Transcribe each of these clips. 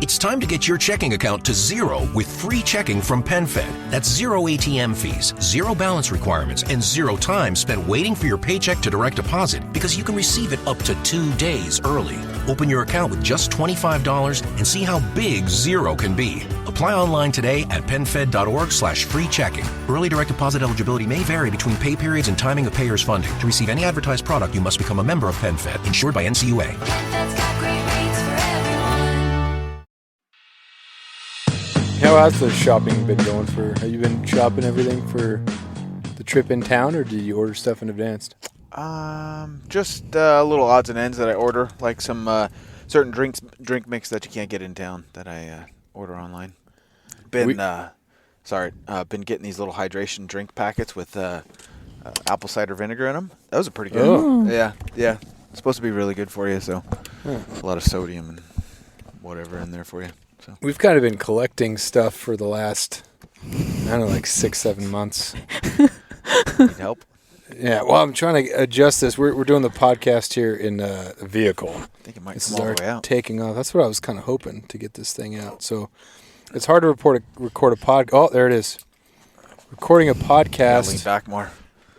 It's time to get your checking account to zero with free checking from PenFed. That's zero ATM fees, zero balance requirements, and zero time spent waiting for your paycheck to direct deposit because you can receive it up to 2 days early. Open your account with just $25 and see how big zero can be. Apply online today at PenFed.org/free checking. Early direct deposit eligibility may vary between pay periods and timing of payers' funding. To receive any advertised product, you must become a member of PenFed, insured by NCUA. PenFed's got great rates for everyone. How has the shopping been going for? Have you been shopping everything for the trip in town, or did you order stuff in advance? Just little odds and ends that I order, like some certain drink mix that you can't get in town that I order online. Been getting these little hydration drink packets with apple cider vinegar in them. Those are pretty good. Oh. Yeah. It's supposed to be really good for you, so a lot of sodium and whatever in there for you. So We've kind of been collecting stuff for the last, I don't know, like 6-7 months. need help? Yeah, well, I'm trying to adjust this. We're doing the podcast here in a vehicle. I think it might This come is all our the way out. taking off. That's what I was kind of hoping to get this thing out. So it's hard to record a pod. Oh, there it is. Recording a Lean podcast back more.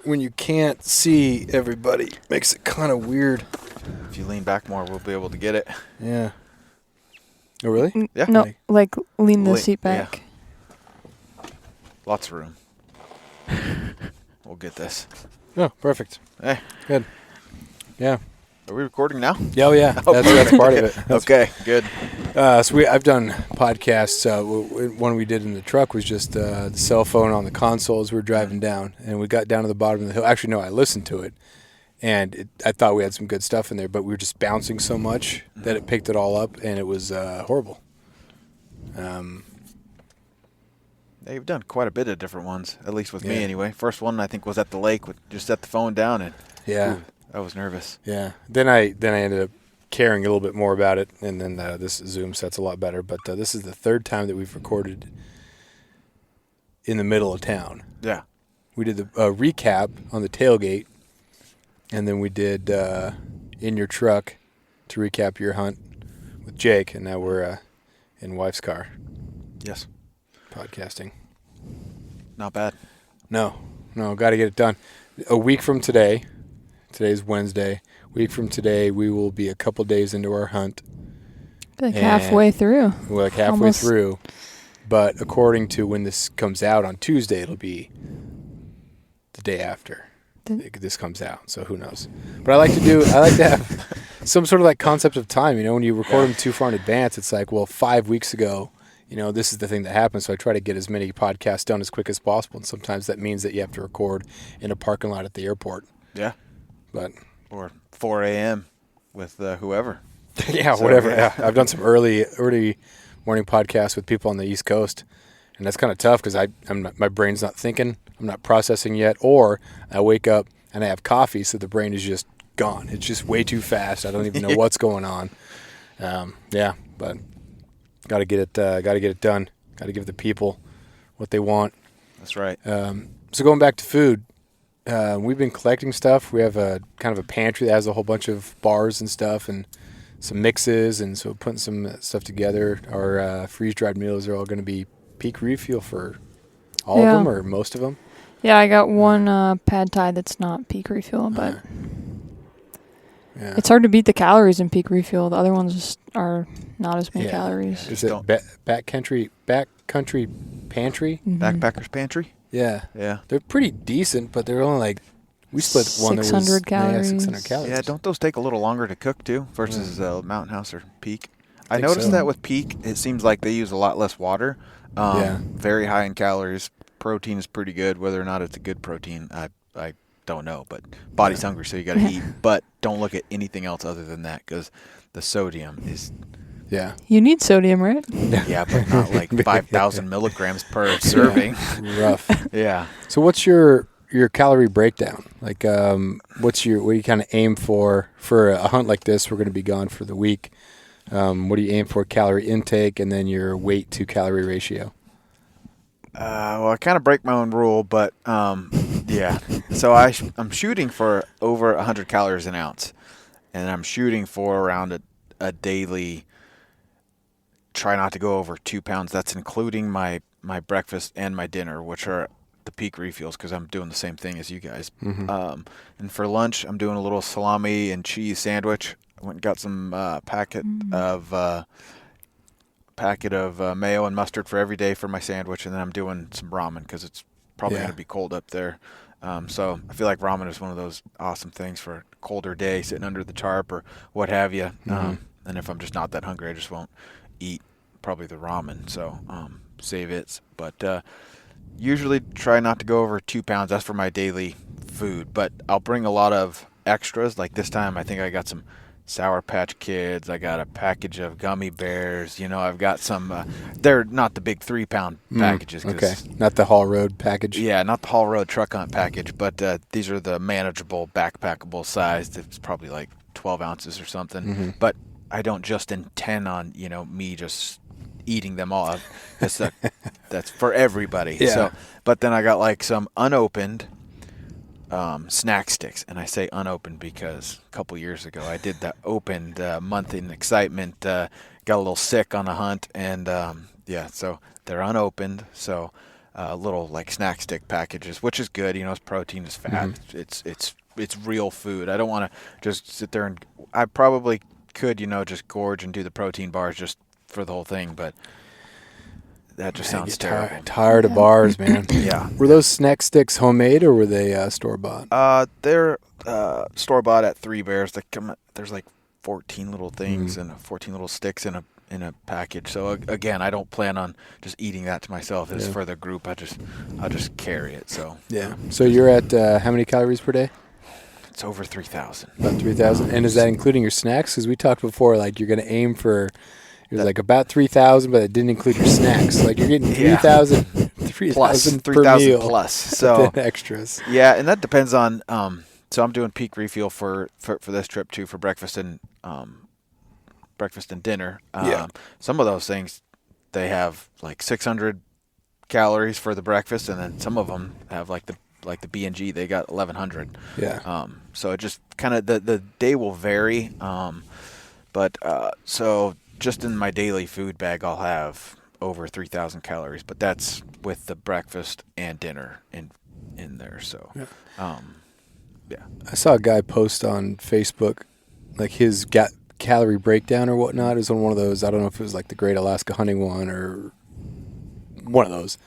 when you can't see everybody makes it kind of weird. If you lean back more, we'll be able to get it. Yeah. Oh, really? Yeah. No, like lean the Lean- seat back. Lots of room. We'll get this. Oh, perfect. Hey, Good. Yeah. are we recording now? Yeah, oh, yeah. That's part of it. That's Okay, good. So I've done podcasts. One we did in the truck was just the cell phone on the console as we were driving down, and we got down to the bottom of the hill. Actually, no, I listened to it, and I thought we had some good stuff in there, but we were just bouncing so much that it picked it all up, and it was horrible. Yeah, you've done quite a bit of different ones, at least with me Yeah. anyway. First one I think was at the lake, with just set the phone down, and Yeah, ooh, I was nervous. yeah. Then I ended up caring a little bit more about it, and then this Zoom set's a lot better. But this is the third time that we've recorded in the middle of town. Yeah. We did the recap on the tailgate, and then we did in your truck to recap your hunt with Jake, and now we're in wife's car Yes. podcasting. Not bad. No, got to get it done. A week from today, today's Wednesday, week from today, we will be a couple days into our hunt. Like And halfway through. We're like halfway Almost. through, but according to when this comes out on Tuesday, it'll be the day after this comes out. So who knows? But I like to have some sort of like concept of time. You know, when you record them too far in advance, it's like, well, 5 weeks ago, you know, this is the thing that happened. So I try to get as many podcasts done as quick as possible. And sometimes that means that you have to record in a parking lot at the airport. Yeah. But Or 4 a.m. with whoever. yeah, So, whatever. yeah. Yeah. I've done some early morning podcasts with people on the East Coast. And that's kind of tough because my brain's not thinking. I'm not processing yet. Or I wake up and I have coffee, so the brain is just gone. It's just way too fast. I don't even know what's going on. Yeah, but got to get it done. Got to give the people what they want. That's right. So going back to food, we've been collecting stuff. We have a kind of a pantry that has a whole bunch of bars and stuff and some mixes, and so putting some stuff together. Our freeze-dried meals are all going to be peak refuel for all of them or most of them. Yeah, I got one pad thai that's not peak refuel, but Yeah. it's hard to beat the calories in peak refuel. The other ones just are not as many Yeah. calories. Is it backcountry pantry? Mhm. Backpackers Pantry? Yeah. Yeah. They're pretty decent, but they're only like, we split one that was 600 calories. 600 calories. Yeah, don't those take a little longer to cook too versus Mountain House or Peak? I Think noticed so. that with Peak, it seems like they use a lot less water. Yeah. Very high in calories. Protein is pretty good. Whether or not it's a good protein, I don't know. But body's hungry, so you got to eat. But don't look at anything else other than that because the sodium is, Yeah. You need sodium, right? yeah, but not like 5,000 milligrams per serving. Rough. Yeah. So what's your calorie breakdown? Like, what do you kind of aim for a hunt like this? We're going to be gone for the week. What do you aim for calorie intake and then your weight to calorie ratio? Well, I kind of break my own rule, but yeah. So I'm shooting for over 100 calories an ounce, and I'm shooting for around a daily try not to go over 2 pounds. That's including my breakfast and my dinner, which are the peak refills because I'm doing the same thing as you guys. And for lunch, I'm doing a little salami and cheese sandwich. I went and got some packet of mayo and mustard for every day for my sandwich, and then I'm doing some ramen because it's probably going to be cold up there. So I feel like ramen is one of those awesome things for a colder day, sitting under the tarp or what have you. And if I'm just not that hungry, I just won't eat probably the ramen. So save it. But usually try not to go over 2 pounds. That's for my daily food. But I'll bring a lot of extras. Like this time, I think I got some Sour Patch Kids. I got a package of gummy bears. I've got some. They're not the big 3-pound packages. Okay, not the Hall Road package. Yeah, not the Hall Road truck hunt package, but these are the manageable, backpackable size. It's probably like 12 ounces or something. But I don't just intend on me just eating them all. That's for everybody. Yeah. So, but then I got like some unopened snack sticks, and I say unopened because a couple years ago I did the opened month in excitement. Got a little sick on a hunt, and so they're unopened. So little like snack stick packages, which is good. It's protein, it's fat, it's real food. I don't want to just sit there and I probably could just gorge and do the protein bars just for the whole thing, but that just sounds terrible. Tired of bars, man. Yeah. Were those snack sticks homemade or were they store-bought? They're store-bought at Three Bears. They come. There's like 14 little things and 14 little sticks in a package. So again, I don't plan on just eating that to myself. It's for the group. I'll just carry it. So yeah. So you're at how many calories per day? it's over 3,000. About 3,000. And is that including your snacks? Because we talked before, like you're going to aim for. It was like about 3,000, but it didn't include your snacks. Like you're getting 3,000 plus per 3,000 meal. plus. So extras. Yeah, and that depends on. So I'm doing peak refuel for this trip too for breakfast and dinner. Some of those things they have like 600 calories for the breakfast, and then some of them have like the B&G. They got 1,100. Yeah. So it just kind of the day will vary. So just in my daily food bag, I'll have over 3,000 calories, but that's with the breakfast and dinner in there. So, yeah. I saw a guy post on Facebook, like his calorie breakdown or whatnot. It was on one of those. I don't know if it was like the Great Alaska Hunting one or one of those.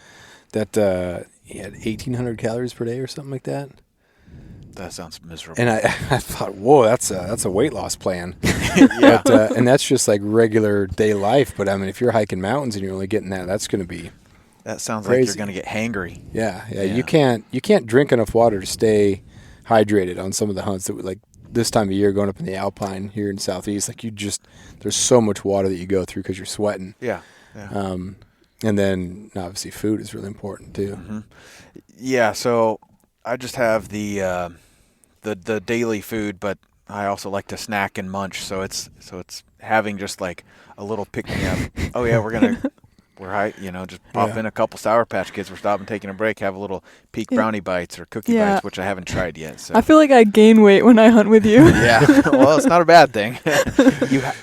That he had 1,800 calories per day or something like that. That sounds miserable. And I thought, whoa, that's a weight loss plan. Yeah. But, and that's just like regular day life. But I mean, if you're hiking mountains and you're only getting that, that's going to be. That sounds crazy. Like you're going to get hangry. Yeah. You can't drink enough water to stay hydrated on some of the hunts that like this time of year going up in the Alpine here in Southeast. Like there's so much water that you go through because you're sweating. Yeah. And then obviously food is really important too. Mm-hmm. Yeah. So I just have the daily food, but I also like to snack and munch. So it's having just like a little pick me up. Oh yeah, just pop in a couple Sour Patch Kids. We're stopping, taking a break, have a little peak brownie bites or cookie bites, which I haven't tried yet. So I feel like I gain weight when I hunt with you. Yeah, well, it's not a bad thing.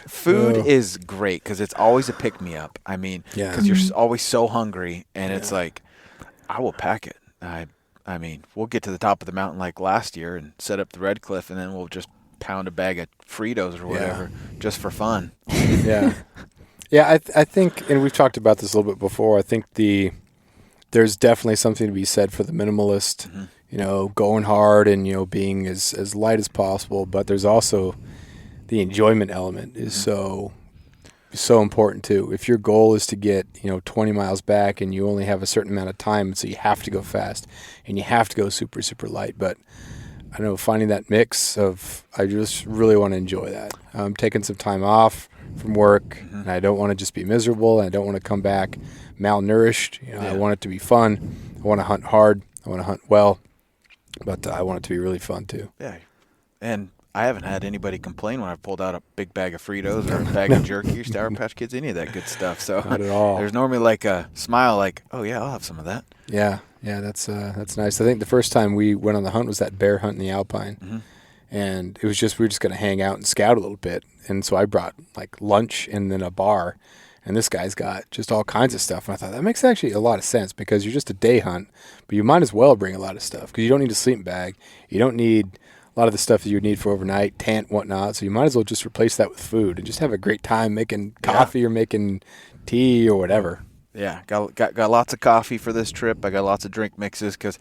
Food is great because it's always a pick me up. I mean, because you're always so hungry, and it's like I will pack it. I mean, we'll get to the top of the mountain like last year and set up the Red Cliff, and then we'll just pound a bag of Fritos or whatever just for fun. Yeah. Yeah, I think, and we've talked about this a little bit before, I think there's definitely something to be said for the minimalist, going hard and, being as light as possible, but there's also the enjoyment element is so important too. If your goal is to get, 20 miles back and you only have a certain amount of time, so you have to go fast and you have to go super, super light, but I don't know, finding that mix of, I just really want to enjoy that. I'm taking some time off from work, and I don't want to just be miserable, and I don't want to come back malnourished. I want it to be fun. I want to hunt hard. I want to hunt well, but I want it to be really fun too. Yeah, and I haven't had anybody complain when I've pulled out a big bag of Fritos or a bag of jerky or Sour Patch Kids, any of that good stuff. So not at all. There's normally like a smile, like, oh yeah, I'll have some of that. Yeah, that's nice. I think the first time we went on the hunt was that bear hunt in the Alpine. And it was we were just going to hang out and scout a little bit. And so I brought like lunch and then a bar. And this guy's got just all kinds of stuff. And I thought that makes actually a lot of sense because you're just a day hunt, but you might as well bring a lot of stuff because you don't need a sleeping bag. You don't need a lot of the stuff that you would need for overnight, tent, whatnot. So you might as well just replace that with food and just have a great time making coffee or making tea or whatever. Yeah, got lots of coffee for this trip. I got lots of drink mixes because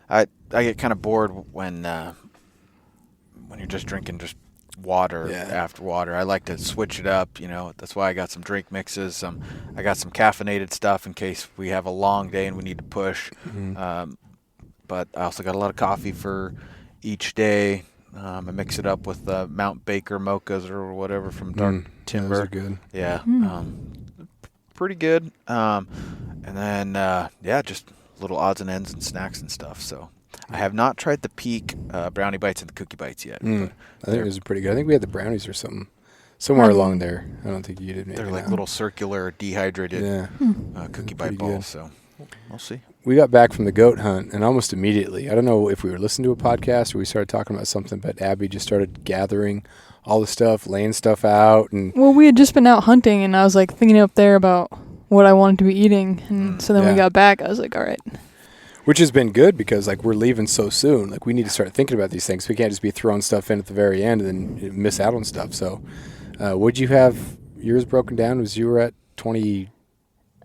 I get kind of bored when you're just drinking just water after water. I like to switch it up, That's why I got some drink mixes. I got some caffeinated stuff in case we have a long day and we need to push. But I also got a lot of coffee for each day. I mix it up with Mount Baker mochas or whatever from Dark Timber. Those are good. Yeah, pretty good. And then just little odds and ends and snacks and stuff. So I have not tried the Peak brownie bites and the cookie bites yet. I think those are pretty good. I think we had the brownies or something somewhere along there. I don't think you did. They're like little circular dehydrated cookie bite balls. Good. So we'll see. We got back from the goat hunt, and almost immediately, I don't know if we were listening to a podcast or we started talking about something, but Abby just started gathering all the stuff, laying stuff out. Well, we had just been out hunting, and I was like thinking up there about what I wanted to be eating. And so then we got back, I was like, all right. Which has been good because, like, we're leaving so soon. Like, we need to start thinking about these things. We can't just be throwing stuff in at the very end and then miss out on stuff. So, would you have yours broken down? Was you were at 20?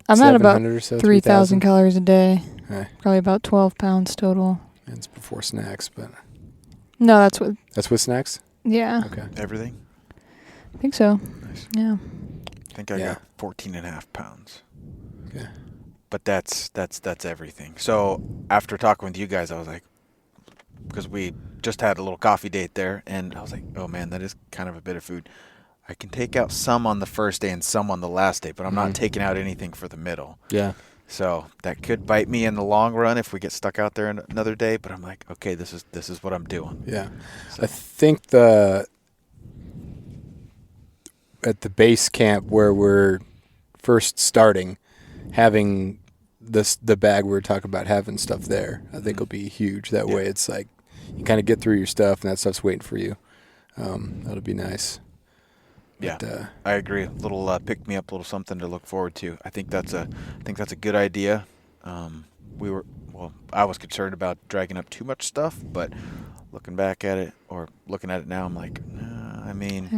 I'm at about or so, 3,000 calories a day. Okay. Probably about 12 pounds total. And it's before snacks, but No, that's what. that's with snacks. Yeah, Okay. Everything? I think so. Nice. Yeah. I think I got 14.5 pounds. Okay. But that's everything. So after talking with you guys, I was like, because we just had a little coffee date there, and I was like, oh man, that is kind of a bit of food. I can take out some on the first day and some on the last day, but I'm not taking out anything for the middle. Yeah. So that could bite me in the long run if we get stuck out there another day. But I'm like, okay, this is what I'm doing. Yeah. So. I think at the base camp where we're first starting, having the bag we were talking about, having stuff there, I think will be huge. That way it's like you kind of get through your stuff and that stuff's waiting for you. That'll be nice. Yeah, But, I agree. A little pick me up, a little something to look forward to. I think that's a good idea. I was concerned about dragging up too much stuff, but looking back at it or looking at it now, I'm like, nah, I mean,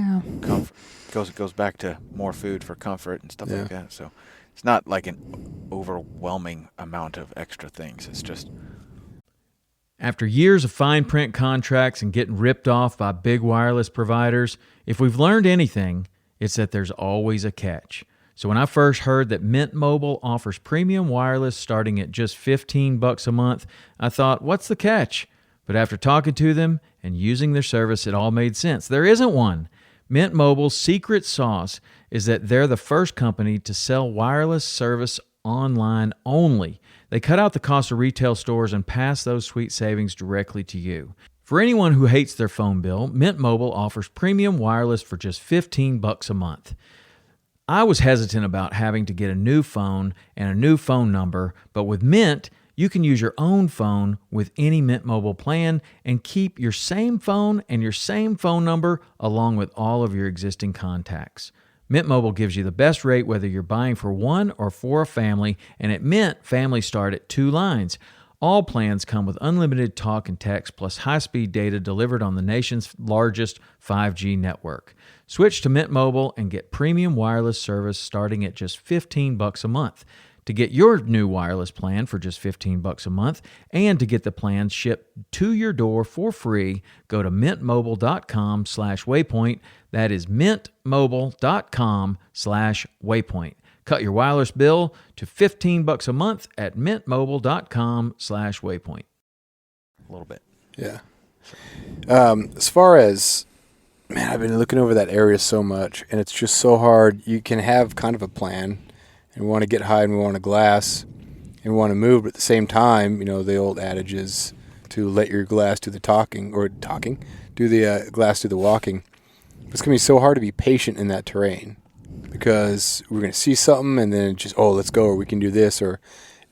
comfort goes back to more food for comfort and stuff like that. So it's not like an overwhelming amount of extra things. It's just. After years of fine print contracts and getting ripped off by big wireless providers, if we've learned anything, it's that there's always a catch. So when I first heard that Mint Mobile offers premium wireless starting at just $15 a month, I thought, what's the catch? But after talking to them and using their service, it all made sense. There isn't one. Mint Mobile's secret sauce is that they're the first company to sell wireless service online only. They cut out the cost of retail stores and pass those sweet savings directly to you. For anyone who hates their phone bill, Mint Mobile offers premium wireless for just $15 a month. I was hesitant about having to get a new phone and a new phone number, but with Mint, you can use your own phone with any Mint Mobile plan and keep your same phone and your same phone number along with all of your existing contacts. Mint Mobile gives you the best rate whether you're buying for one or for a family, and at Mint, families start at 2 lines. All plans come with unlimited talk and text plus high-speed data delivered on the nation's largest 5G network. Switch to Mint Mobile and get premium wireless service starting at just $15 a month. To get your new wireless plan for just $15 a month and to get the plan shipped to your door for free, go to mintmobile.com/waypoint. That is mintmobile.com/waypoint. Cut your wireless bill to $15 a month at mintmobile.com/waypoint. A little bit. Yeah. As far as, man, I've been looking over that area so much, and it's just so hard. You can have kind of a plan, and we want to get high and we want to glass, and we want to move, but at the same time, the old adage is to let your glass do the talking, do the glass do the walking. It's going to be so hard to be patient in that terrain because we're going to see something and then just, let's go, or we can do this, or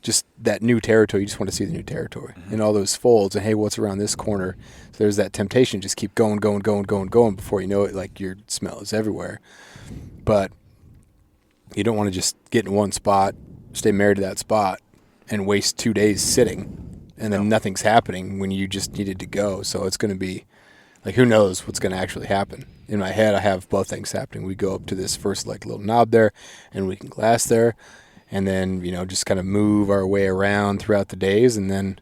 just that new territory. You just want to see the new territory and all those folds and, hey, what's around this corner? So there's that temptation. Just keep going before you know it, like your smell is everywhere. But you don't want to just get in one spot, stay married to that spot, and waste 2 days sitting, and then nothing's happening when you just needed to go. So it's going to be like, who knows what's going to actually happen. In my head, I have both things happening. We go up to this first like little knob there, and we can glass there, and then just kind of move our way around throughout the days, and then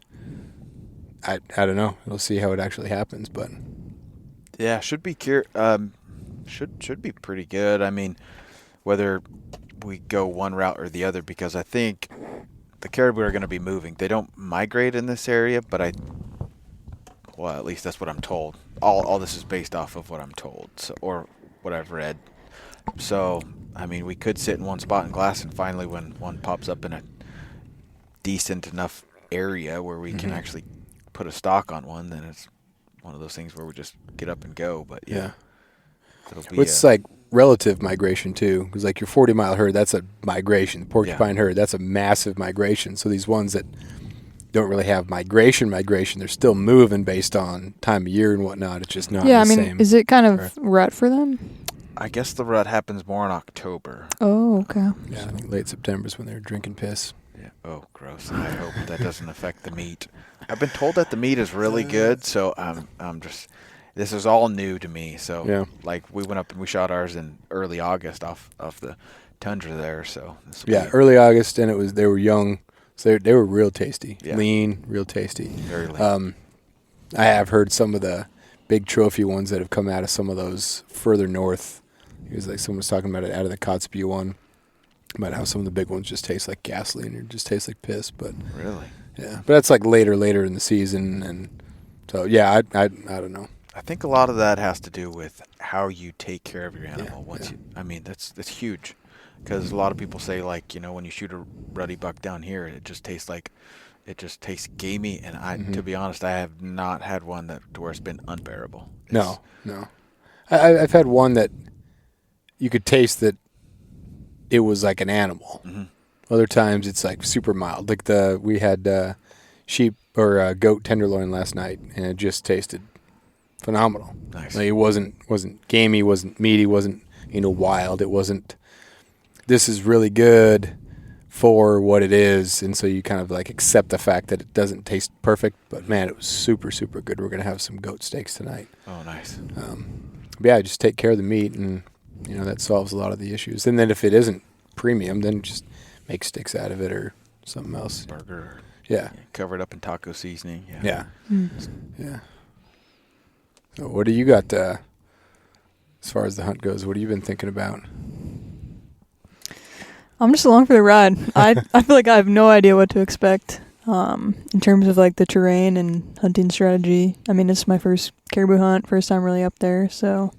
I don't know. We'll see how it actually happens, but Yeah, should be should be pretty good. I mean, whether we go one route or the other, because I think the caribou are going to be moving. They don't migrate in this area, but at least that's what I'm told. All this is based off of what I'm told, or what I've read. So, I mean, we could sit in one spot and glass, and finally, when one pops up in a decent enough area where we can actually put a stock on one, then it's one of those things where we just get up and go. But yeah. It'll be it's like relative migration too, because like your 40-mile herd, that's a migration. Porcupine herd, that's a massive migration. So these ones that don't really have migration, they're still moving based on time of year and whatnot. It's just not the same. Is it kind of rut for them? I guess the rut happens more in October. Oh, okay. Yeah, I think late September is when they're drinking piss. Yeah. Oh, gross. I hope that doesn't affect the meat. I've been told that the meat is really good, so I'm just. This is all new to me. So, like, we went up and we shot ours in early August off the tundra there. So early August, and they were young, so they were real tasty, Yeah. lean, real tasty. Very lean. I have heard some of the big trophy ones that have come out of some of those further north. It was like someone was talking about it out of the Kotzebue one, about how some of the big ones just taste like gasoline or just taste like piss. But really, yeah, but that's like later in the season, and so I don't know. I think a lot of that has to do with how you take care of your animal. I mean, that's huge, because a lot of people say, like, when you shoot a ruddy buck down here, it just tastes gamey, and to be honest, I have not had one to where it's been unbearable. No. I've had one that you could taste that it was like an animal. Mm-hmm. Other times it's like super mild. Like we had sheep or goat tenderloin last night, and it just tasted phenomenal. Nice. Like, it wasn't gamey, wasn't meaty, wasn't wild. It wasn't. This is really good for what it is, and so you kind of like accept the fact that it doesn't taste perfect. But man, it was super, super good. We're gonna have some goat steaks tonight. Oh, nice. But yeah, just take care of the meat, and that solves a lot of the issues. And then if it isn't premium, then just make sticks out of it or something else. Burger. Yeah. Cover it up in taco seasoning. Yeah. Yeah. So what do you got as far as the hunt goes? What have you been thinking about? I'm just along for the ride. I feel like I have no idea what to expect in terms of like the terrain and hunting strategy. I mean, it's my first caribou hunt, first time really up there, so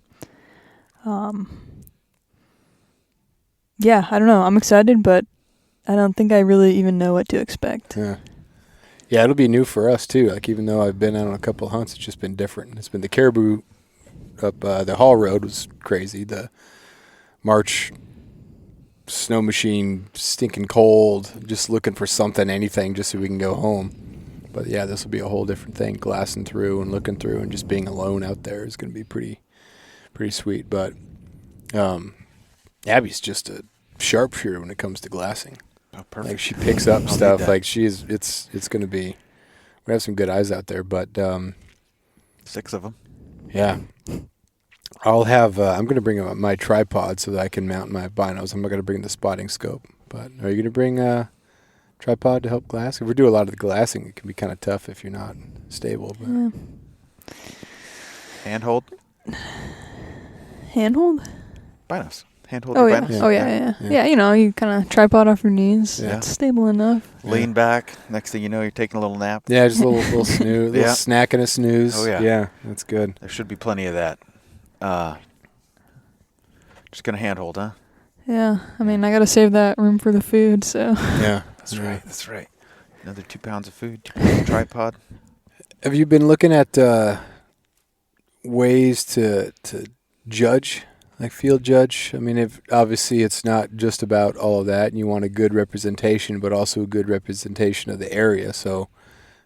yeah, I don't know. I'm excited, but I don't think I really even know what to expect. Yeah, it'll be new for us too. Like, even though I've been out on a couple of hunts, it's just been different. It's been the caribou up the Hall Road was crazy. The March snow machine, stinking cold, just looking for something, anything, just so we can go home. But yeah, this will be a whole different thing. Glassing through and looking through and just being alone out there is going to be pretty sweet. But Abby's just a sharpshooter when it comes to glassing. Oh, perfect. Like, she picks up stuff. Like, it's going to be. We have some good eyes out there, but 6 of them. Yeah, I'll have. I'm going to bring my tripod so that I can mount my binos. I'm not going to bring the spotting scope. But are you going to bring a tripod to help glass? If we do a lot of the glassing, it can be kind of tough if you're not stable. But. Handhold. Handhold? Binos. Handhold. Oh your yeah. binos. Oh yeah. Yeah, you kind of tripod off your knees. Yeah. It's stable enough. Lean back. Next thing you know, you're taking a little nap. Yeah, just a little snooze, little snack and a snooze. Oh, yeah. Yeah, that's good. There should be plenty of that. Just gonna handhold, huh? Yeah, I mean, I gotta save that room for the food, so. Yeah, That's right. That's right. Another 2 pounds of food. 2 pounds of tripod. Have you been looking at ways to judge, like field judge? I mean, obviously it's not just about all of that, and you want a good representation, but also a good representation of the area. So,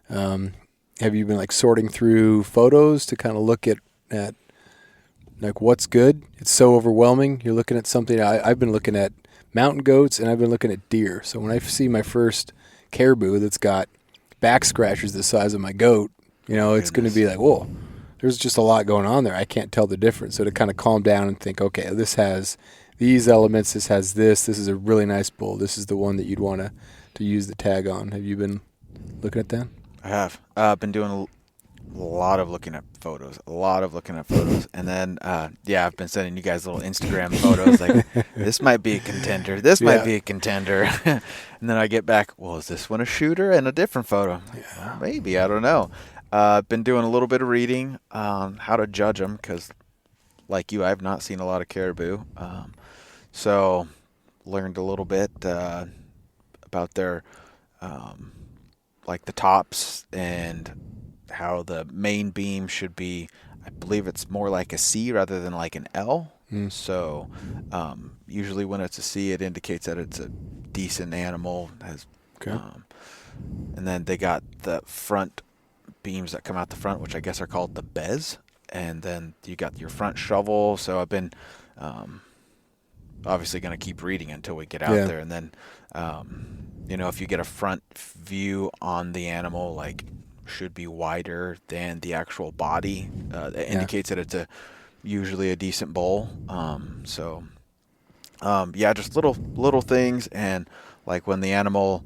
have you been like sorting through photos to kind of look at like what's good? It's so overwhelming. You're looking at something. I've been looking at mountain goats, and I've been looking at deer. So when I see my first caribou that's got back scratchers the size of my goat, it's going to be like, whoa, there's just a lot going on there. I can't tell the difference. So to kind of calm down and think, okay, this has these elements, this has this is a really nice bull. This is the one that you'd want to use the tag on. Have you been looking at that? I have. I've been doing a lot of looking at photos. And then, I've been sending you guys little Instagram photos like, this might be a contender. This might be a contender. And then I get back, well, is this one a shooter and a different photo? Well, maybe. I don't know. I've been doing a little bit of reading on how to judge them because, like you, I've not seen a lot of caribou. So learned a little bit about their, like the tops and how the main beam should be. I believe it's more like a C rather than like an L. So usually when it's a C, it indicates that it's a decent animal. And then they got the front beams that come out the front, which I guess are called the bez. And then you got your front shovel. So I've been obviously going to keep reading until we get out there. And then, if you get a front view on the animal, like should be wider than the actual body. That indicates that it's usually a decent bull. Just little things. And like when the animal,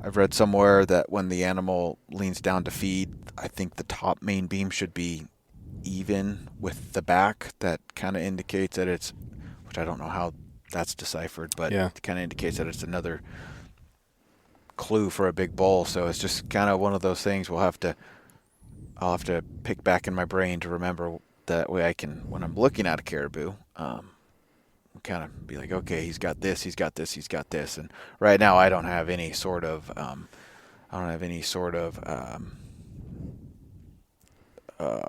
I've read somewhere that when the animal leans down to feed, I think the top main beam should be even with the back. That kind of indicates that it's, which I don't know how that's deciphered, but it kind of indicates that it's another clue for a big bull. So it's just kind of one of those things I'll have to pick back in my brain to remember. That way I can, when I'm looking at a caribou, kind of be like, okay, he's got this, he's got this, he's got this. And right now I don't have any sort of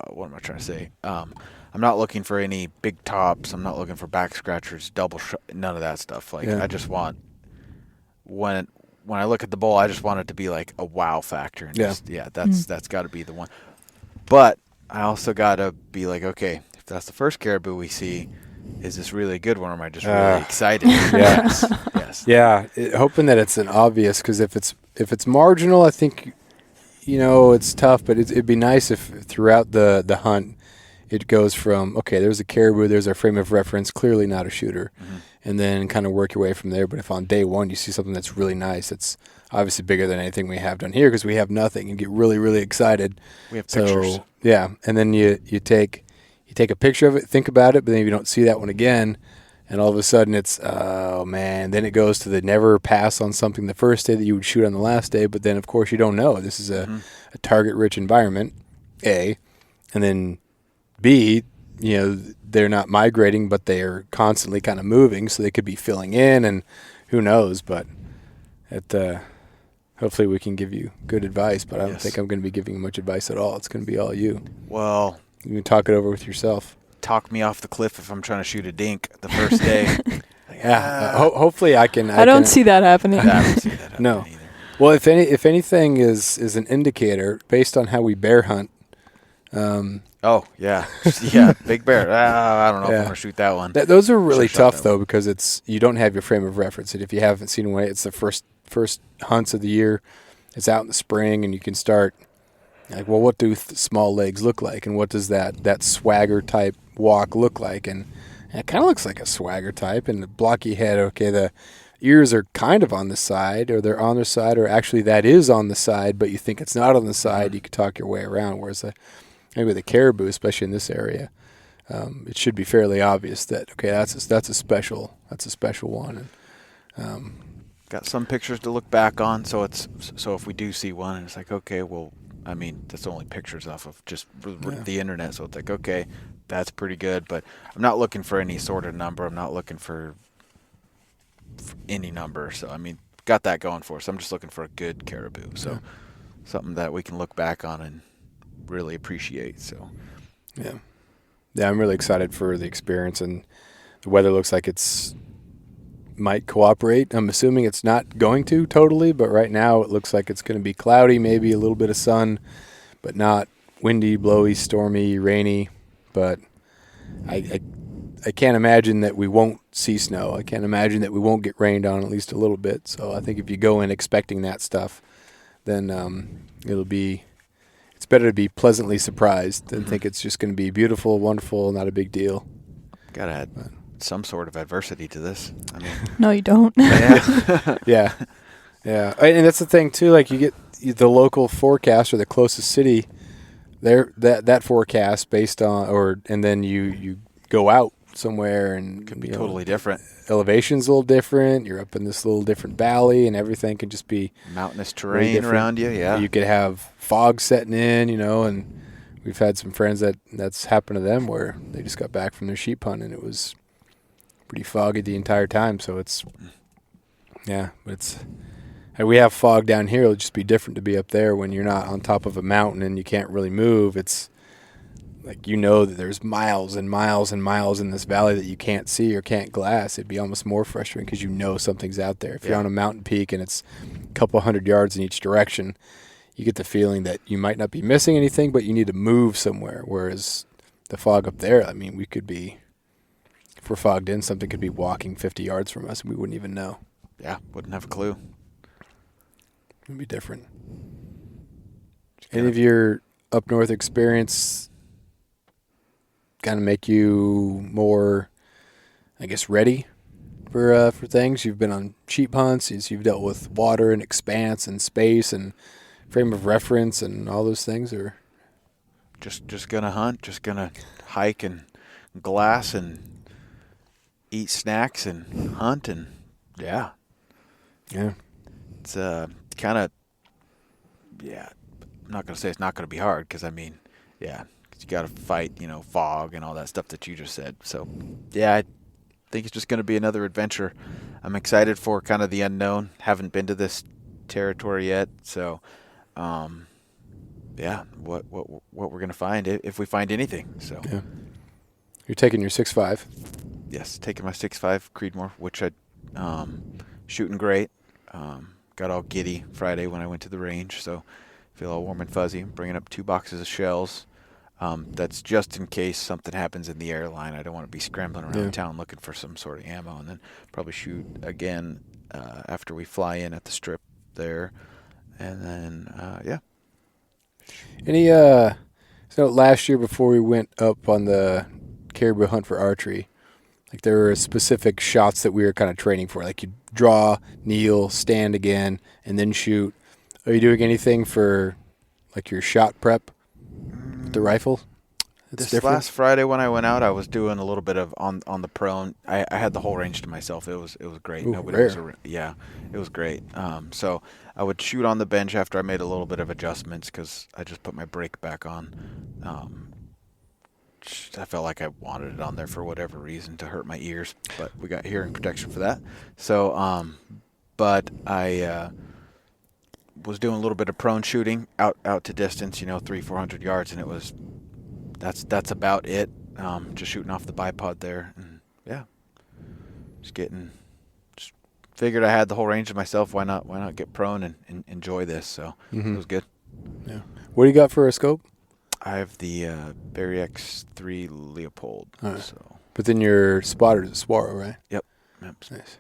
what am I trying to say? I'm not looking for any big tops. I'm not looking for back scratchers, none of that stuff. Like I just want, when I look at the bull, I just want it to be like a wow factor. And that's got to be the one. But I also got to be like, okay, if that's the first caribou we see, is this really a good one, or am I just really excited? Yes. Yeah, hoping that it's an obvious, because if it's marginal, I think, it's tough, but it'd be nice if throughout the hunt it goes from, okay, there's a caribou, there's our frame of reference, clearly not a shooter, and then kind of work your way from there. But if on day one you see something that's really nice, it's obviously bigger than anything we have done here because we have nothing, and get really, really excited. We have pictures. Yeah, and then you take a picture of it, think about it, but then if you don't see that one again, and all of a sudden it's, oh man, then it goes to the never pass on something the first day that you would shoot on the last day, but then of course you don't know. This is a target-rich environment, A, and then B, they're not migrating, but they're constantly kind of moving, so they could be filling in, and who knows, but hopefully we can give you good advice, but I don't think I'm going to be giving you much advice at all. It's going to be all you. Well, you can talk it over with yourself. Talk me off the cliff if I'm trying to shoot a dink the first day. Hopefully I can. I don't see that happening. I don't see that happening No. either. Well, if anything is an indicator based on how we bear hunt. Oh yeah, big bear. I don't know if I'm gonna shoot that one. Those are really Should've shot tough that though, because you don't have your frame of reference, and if you haven't seen one, it's the first hunts of the year. It's out in the spring, and you can start like, well, what do small legs look like, and what does that swagger type walk look like, and it kind of looks like a swagger type, and the blocky head. Okay, the ears are kind of on the side, or they're on their side, or actually that is on the side, but you think it's not on the side. You could talk your way around. Whereas maybe the caribou, especially in this area, it should be fairly obvious that that's a special one. And, got some pictures to look back on, so if we do see one, it's like, okay, well, I mean, that's only pictures off of just the internet, so it's like, okay, that's pretty good, but I'm not looking for any sort of number. I'm not looking for any number, so I mean, got that going for us. I'm just looking for a good caribou, so something that we can look back on and really appreciate. So yeah, I'm really excited for the experience, and the weather looks like it's might cooperate. I'm assuming it's not going to totally, but right now it looks like it's going to be cloudy, maybe a little bit of sun, but not windy, blowy, stormy, rainy. But I I can't imagine that we won't see snow. I can't imagine that we won't get rained on at least a little bit. So I think if you go in expecting that stuff, then it's better to be pleasantly surprised than think it's just going to be beautiful, wonderful, not a big deal. Gotta add some sort of adversity to this. I mean, No, you don't. yeah. Yeah. Yeah. And that's the thing too, like you get the local forecast or the closest city, that forecast based on and then you go out somewhere and Could be totally different. Elevation's a little different. You're up in this little different valley and everything can just be Mountainous very terrain different. around you, yeah. You could have fog setting in, and we've had some friends that's happened to them where they just got back from their sheep hunt and it was pretty foggy the entire time. So and we have fog down here. It'll just be different to be up there when you're not on top of a mountain and you can't really move. It's like that there's miles and miles and miles in this valley that you can't see or can't glass. It'd be almost more frustrating because something's out there. If you're on a mountain peak and it's a couple 100 yards in each direction, you get the feeling that you might not be missing anything, but you need to move somewhere. Whereas the fog up there, I mean, if we're fogged in, something could be walking 50 yards from us and we wouldn't even know. Yeah, wouldn't have a clue. It'd be different. Any of your up north experience kind of make you more, I guess, ready for things? You've been on sheep hunts, you've dealt with water and expanse and space and frame of reference and all those things, or Just gonna hunt, just gonna hike and glass and eat snacks and hunt and yeah. It's kind of I'm not gonna say it's not gonna be hard because I mean you got to fight fog and all that stuff that you just said. So yeah, I think it's just gonna be another adventure. I'm excited for kind of the unknown. Haven't been to this territory yet, so what we're gonna find if we find anything. So yeah. You're taking your 6.5. Yes, taking my 6.5 Creedmoor, which I shooting great. Got all giddy Friday when I went to the range, so feel all warm and fuzzy. Bringing up 2 boxes of shells. That's just in case something happens in the airline. I don't want to be scrambling around town looking for some sort of ammo, and then probably shoot again after we fly in at the strip there, and then Any so last year before we went up on the caribou hunt for archery, like there were specific shots that we were kind of training for. Like you draw, kneel, stand again, and then shoot. Are you doing anything for like your shot prep with the rifle? This last Friday when I went out, I was doing a little bit of on the prone. I had the whole range to myself. It was great. Ooh, Nobody rare. was it was great. So I would shoot on the bench after I made a little bit of adjustments because I just put my brake back on. I felt like I wanted it on there for whatever reason to hurt my ears, but we got hearing protection for that. So, but I was doing a little bit of prone shooting out to distance, 300-400 yards, and it was that's about it. Just shooting off the bipod there, and just figured I had the whole range to myself. Why not get prone and enjoy this? So it was good. Yeah. What do you got for a scope? I have the Barry X3 Leopold. Right. So, But then your spotter is a Swaro, right? Yep. Nice.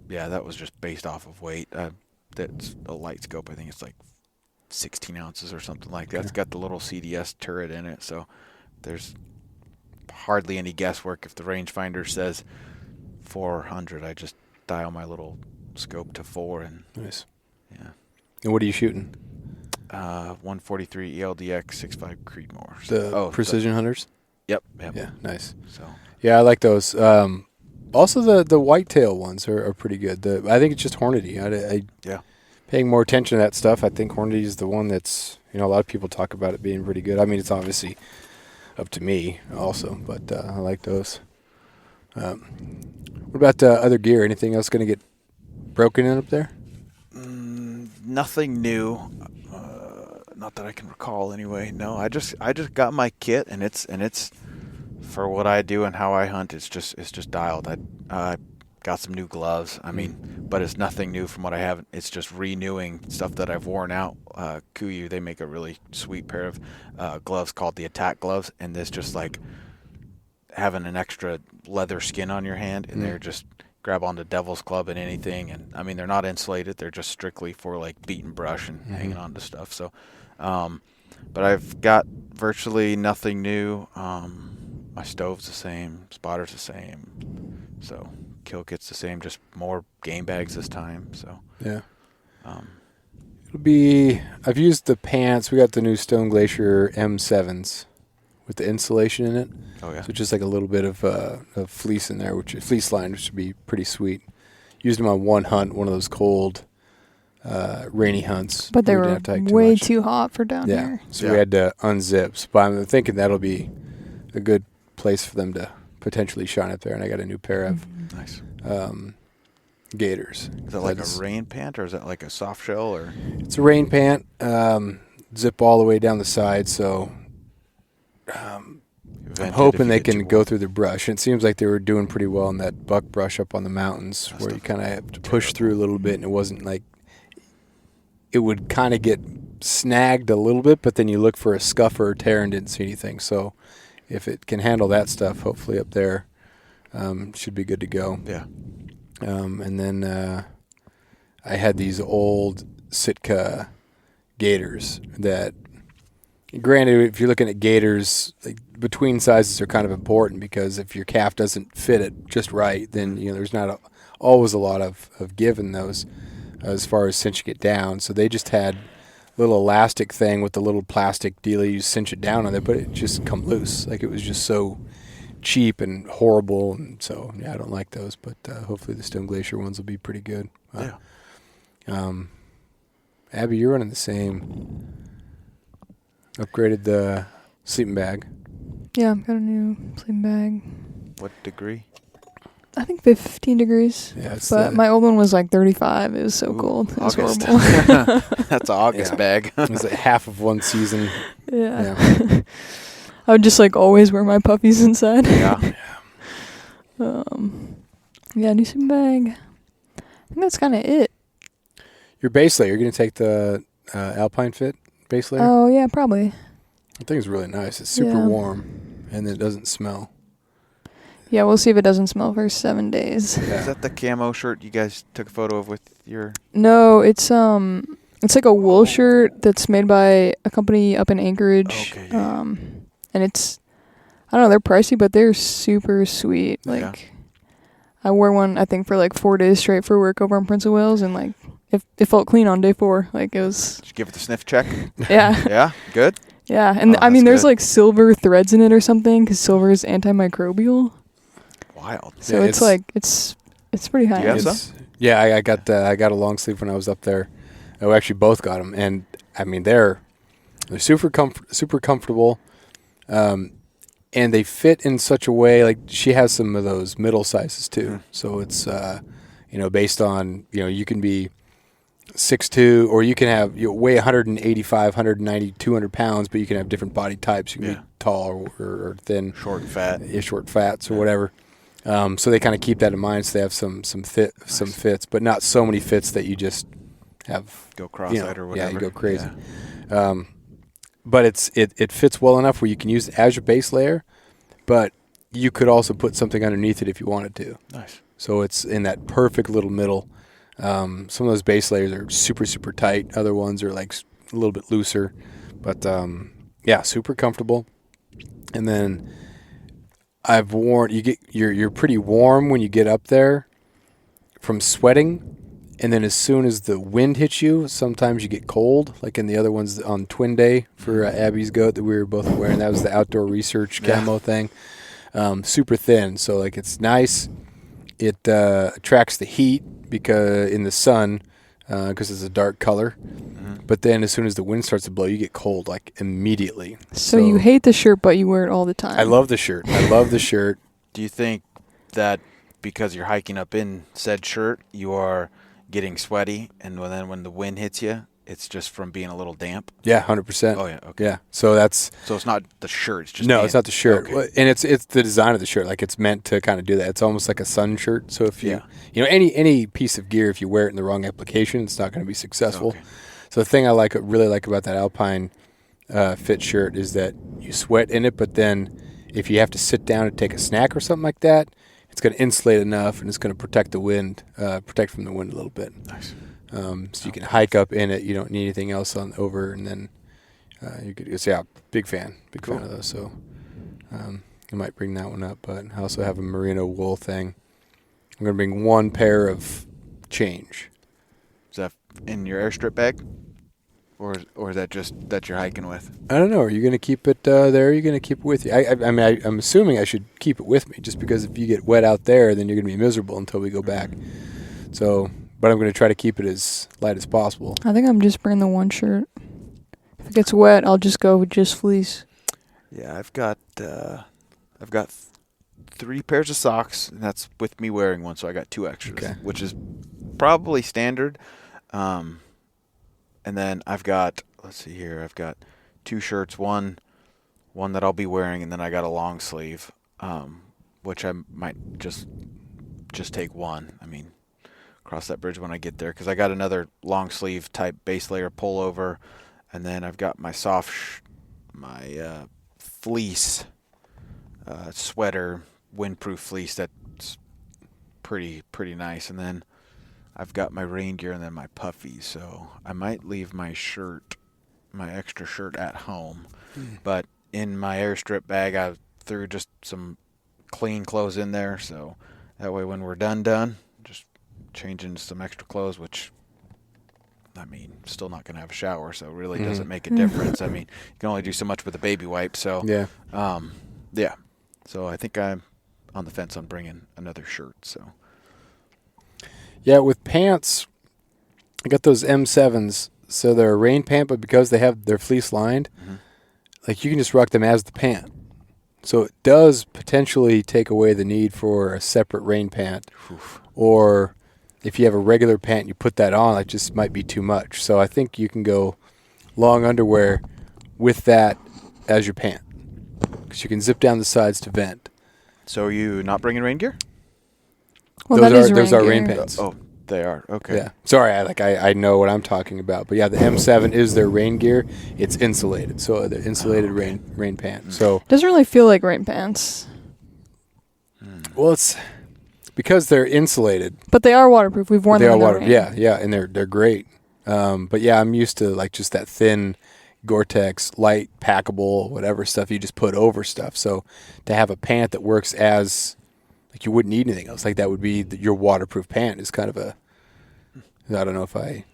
That was just based off of weight. That's a light scope. I think it's like 16 ounces or something like that. Okay. It's got the little CDS turret in it, so there's hardly any guesswork. If the rangefinder says 400, I just dial my little scope to 4 and Nice. yeah. And what are you shooting? 143 ELDX 6.5 Creedmoor. The Precision Hunters? Yep. Yeah, nice. So Yeah, I like those. Also, the whitetail ones are pretty good. I think it's just Hornady. yeah. Paying more attention to that stuff, I think Hornady is the one that's, a lot of people talk about it being pretty good. I mean, it's obviously up to me also, but I like those. What about other gear? Anything else going to get broken in up there? Nothing new. Not that I can recall anyway. No, I just got my kit and it's for what I do and how I hunt. It's just dialed. I got some new gloves. I mean, but it's nothing new from what I have. It's just renewing stuff that I've worn out. Kuiu, they make a really sweet pair of gloves called the Attack gloves, and this just like having an extra leather skin on your hand, and they're just grab onto Devil's Club and anything. And I mean, they're not insulated; they're just strictly for like beat and brush and hanging on to stuff. So, but I've got virtually nothing new. My stove's the same, spotter's the same, so kill kit's the same, just more game bags this time. So yeah. It'll be. I've used the pants. We got the new Stone Glacier M7s with the insulation in it. Oh yeah. So just like a little bit of fleece in there, fleece line, which would be pretty sweet. Used them on one hunt, one of those cold, rainy hunts. But they where we were didn't have to hike way much. too hot for down Yeah. here. So we had to unzip. But I'm thinking that'll be a good place for them to potentially shine up there. And I got a new pair of Nice. gaiters. Is that like a rain pant, or is that like a soft shell, or? It's a rain pant. Zip all the way down the side, so I'm hoping they can go through the brush. And it seems like they were doing pretty well in that buck brush up on the mountains, where you kind of have to push through a little bit, and it wasn't like it would kind of get snagged a little bit, but then you look for a scuff or a tear and didn't see anything. So if it can handle that stuff, hopefully up there should be good to go. Yeah. And then I had these old Sitka gaiters that, granted, if you're looking at gaiters, like, between sizes are kind of important, because if your calf doesn't fit it just right, then there's not always a lot of give in those as far as cinching it down. So they just had a little elastic thing with the little plastic deal you cinch it down on there, but it just come loose. Like, it was just so cheap and horrible, and so I don't like those. But hopefully the Stone Glacier ones will be pretty good. Yeah. Abby, you're running the same. Upgraded the sleeping bag. Yeah, I've got a new sleeping bag. What degree? I think 15 degrees. Yeah, it's But my old one was like 35. It was so cold. It was August. horrible. That's an August bag. it was like half of one season. Yeah. I would just like always wear my puffies inside. Yeah. Yeah, new sleeping bag. I think that's kind of it. Your base layer, you're going to take the Alpine Fit base layer? Oh, yeah, probably. I think it's really nice. It's super Yeah. warm, and it doesn't smell. Yeah, we'll see if it doesn't smell for 7 days. Yeah. Is that the camo shirt you guys took a photo of with your? No, it's like a wool shirt that's made by a company up in Anchorage. Okay. And it's, I don't know, they're pricey, but they're super sweet. Like, Yeah. I wore one, I think, for like 4 days straight for work over in Prince of Wales, and like, it felt clean on day 4. Like, it was, Did you give it the sniff check? yeah. Yeah. Good. Yeah, and Oh, I mean, that's there's good. like silver threads in it or something, because silver is antimicrobial. Wild. So Yeah, it's like, it's pretty high. Do you have It's- some? Yeah, I got a long sleeve when I was up there. We actually both got them, and I mean they're super comfortable, and they fit in such a way. Like, she has some of those middle sizes too, so it's based on you can be 6'2", or you can have weigh 185, 190, 200 pounds, but you can have different body types. You can be tall or thin, Short, fat. short fats or whatever. So they kind of keep that in mind. So they have some fits, but not so many fits that you just have Go cross-eyed or whatever. Yeah, you go crazy. Yeah. But it fits well enough where you can use it as your base layer, but you could also put something underneath it if you wanted to. Nice. So it's in that perfect little middle. Some of those base layers are super, super tight. Other ones are like a little bit looser, but super comfortable. And then I've worn, you're pretty warm when you get up there from sweating, and then as soon as the wind hits you, sometimes you get cold, like in the other ones on Twin Day for Abby's goat that we were both wearing. That was the outdoor research camo thing. Super thin, so like it's nice. It attracts the heat because in the sun, because it's a dark color. But then as soon as the wind starts to blow, you get cold like immediately. So you hate the shirt, but you wear it all the time. I love the shirt. Do you think that because you're hiking up in said shirt, you are getting sweaty, and then when the wind hits you, it's just from being a little damp? Yeah, 100%. Oh, yeah. Okay. Yeah. So that's So it's not the shirt. It's just no, being- it's not the shirt, Okay. and it's the design of the shirt. Like, it's meant to kind of do that. It's almost like a sun shirt. So if you Yeah. any piece of gear, if you wear it in the wrong application, it's not going to be successful. Okay. So the thing I really like about that Alpine Fit shirt is that you sweat in it, but then if you have to sit down and take a snack or something like that, it's going to insulate enough and it's going to protect the wind, protect from the wind a little bit. Nice. So you can hike up in it. You don't need anything else on over, and then you could. Yeah, big fan of those. So I might bring that one up. But I also have a merino wool thing. I'm going to bring one pair of change. Is that in your airstrip bag? Or is that just that you're hiking with? I don't know. Are you going to keep it there? Or are you going to keep it with you? I mean, I'm assuming I should keep it with me, just because if you get wet out there, then you're going to be miserable until we go back. So, but I'm going to try to keep it as light as possible. I think I'm just bringing the one shirt. If it gets wet, I'll just go with just fleece. Yeah, I've got 3 pairs of socks, and that's with me wearing one, so I got 2 extras, Okay. which is probably standard. And then I've got, let's see here, I've got 2 shirts, one that I'll be wearing, and then I got a long sleeve, which I might just take one. I mean, cross that bridge when I get there, because I got another long sleeve type base layer pullover, and then I've got my fleece sweater, windproof fleece that's pretty nice, and then I've got my rain gear and then my puffies, so I might leave my extra shirt at home. But in my airstrip bag, I threw just some clean clothes in there, so that way when we're done, just change into some extra clothes, which, I mean, still not going to have a shower, so it really doesn't make a difference. I mean, you can only do so much with a baby wipe, so Yeah. yeah. So I think I'm on the fence on bringing another shirt, so. Yeah, with pants, I got those M7s. So they're a rain pant, but because they're fleece lined, like you can just rock them as the pant. So it does potentially take away the need for a separate rain pant. Oof. Or if you have a regular pant, you put that on, it just might be too much. So I think you can go long underwear with that as your pant, because you can zip down the sides to vent. So are you not bringing rain gear? Well, those are rain pants. Oh, they are. Okay. Yeah. Sorry, I know what I'm talking about. But yeah, the M7 is their rain gear. It's insulated. So the insulated rain pant. So Doesn't really feel like rain pants, well, it's because they're insulated. but they are waterproof. We've worn They them are in the water. rain. Yeah, and they're great. But yeah, I'm used to like just that thin Gore-Tex, light, packable, whatever stuff you just put over stuff. So to have a pant that works as like you wouldn't need anything else. Like that would be your waterproof pant is kind of I don't know if I